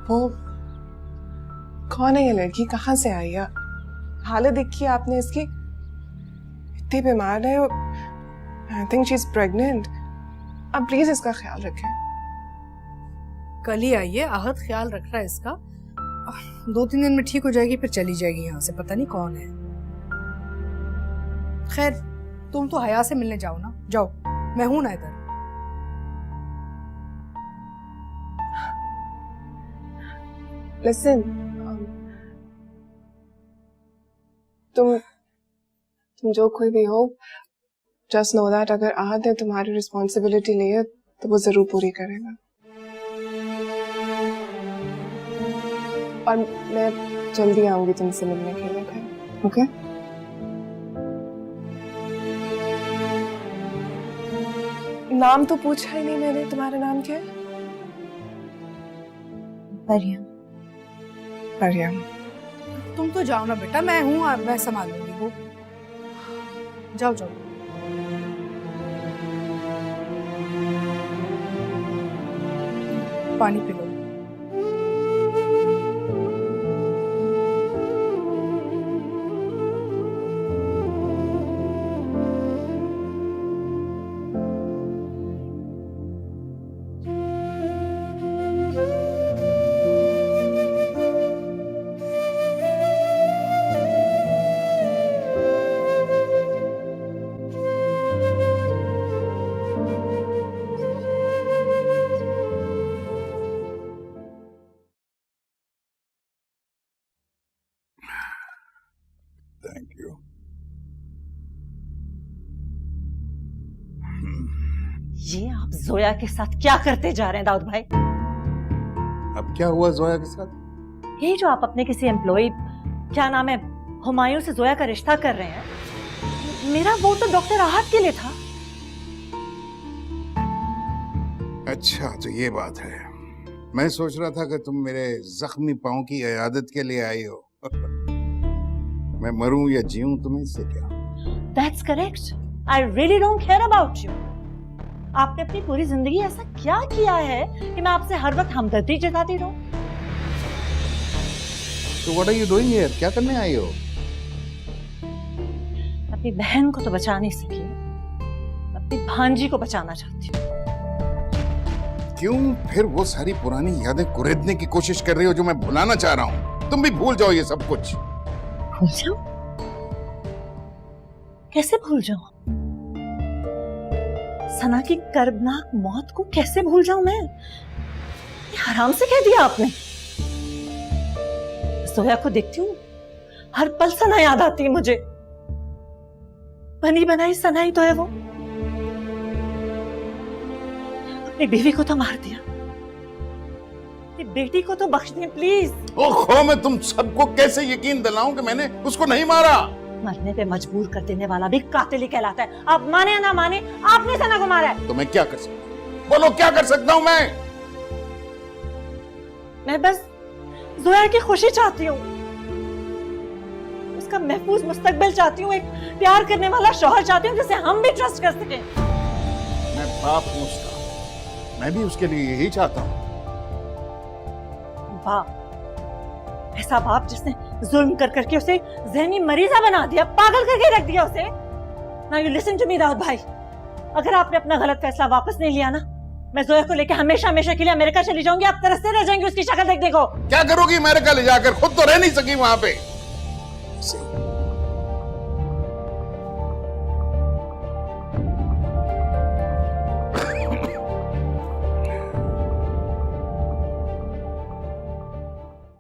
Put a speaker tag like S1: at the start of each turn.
S1: वो कौन है ये लड़की, कहाँ से आई है? हालत देखी आपने इसकी, इतनी बीमार है। I think she is pregnant. अब प्लीज इसका ख्याल रखें।
S2: कल ही आई है, आहत ख्याल रख रहा है इसका। 2-3 दिन में ठीक हो जाएगी, फिर चली जाएगी यहाँ से। पता नहीं कौन है। खैर तुम तो हया से मिलने जाओ ना, जाओ, मैं हूं ना इधर।
S1: लिसन, तुम जो कोई भी हो, जस्ट नो दैट अगर आहत ने तुम्हारी रिस्पॉन्सिबिलिटी ली है तो वो जरूर पूरी करेगा। और मैं जल्दी आऊंगी तुमसे मिलने के लिए फिर, ओके? नाम तो पूछा ही नहीं मैंने, तुम्हारा नाम क्या है?
S3: मरियम।
S1: मरियम।
S2: तुम तो जाओ ना बेटा, मैं हूँ, मैं संभाल लूंगी वो। जाओ जाओ। पानी पी लो।
S4: Thank you.
S3: ये आप जोया के साथ क्या करते जा रहे हैं दाऊद भाई?
S4: अब क्या हुआ जोया के साथ?
S3: ये जो आप अपने किसी एम्प्लॉय, क्या नाम है, हुमायूं से जोया का रिश्ता कर रहे हैं, मेरा वोट तो डॉक्टर आहत के लिए था।
S4: अच्छा तो ये बात है। मैं सोच रहा था कि तुम मेरे जख्मी पांव की इयादत के लिए आई हो। मैं मरूं या जीऊं तुम्हें इससे क्या?
S3: That's correct. I really don't care about you. आपने अपनी पूरी जिंदगी ऐसा क्या किया है कि मैं आपसे हर वक्त हमदर्दी जताती रहूं?
S4: तो what are you doing here? क्या करने आई हो?
S3: अपनी बहन को तो बचा नहीं सकी, अपनी भांजी को बचाना चाहती हूँ।
S4: क्यों फिर वो सारी पुरानी यादें कुरेदने की कोशिश कर रही हो जो मैं भुलाना चाह रहा हूँ? तुम भी भूल जाओ ये सब कुछ।
S3: भूल जाऊं? कैसे भूल जाऊं? सना की कर्बनाक मौत को कैसे भूल जाऊं मैं? ये हराम से कह दिया आपने। सोया को देखती हूँ, हर पल सना याद आती है मुझे। बनी बनाई सना ही तो है वो। अपनी बीवी को तो मार दिया, अपनी बेटी को तो बख्श दिया प्लीज।
S4: ओहो, मैं तुम सबको कैसे यकीन दिलाऊं कि मैंने उसको नहीं मारा?
S3: मरने पे मजबूर कर देने वाला भी कातिल ही कहलाता है। आप माने या ना माने, आपने सना को मारा है।
S4: तो मैं क्या कर सकता हूं? बोलो क्या कर सकता हूं
S3: मैं बस जोया की खुशी चाहती हूँ, उसका महफूज मुस्तकबिल चाहती हूँ, एक प्यार करने वाला शौहर चाहती हूँ जिसे हम भी ट्रस्ट कर सकें।
S4: मैं बाप हूं उसका, मैं भी उसके लिए यही चाहता हूँ।
S3: बाप, ऐसा बाप जिसने जुल्म कर करके उसे ज़हनी मरीजा बना दिया, पागल करके रख दिया उसे। Now you listen to me Dawood भाई, अगर आपने अपना गलत फैसला वापस नहीं लिया ना, मैं जोया को लेकर हमेशा हमेशा के लिए अमेरिका चली जाऊंगी। आप तरसते रह जाएंगे उसकी शक्ल देखने को।
S4: क्या करोगी अमेरिका ले जाकर? खुद तो रह नहीं सकी वहां पे।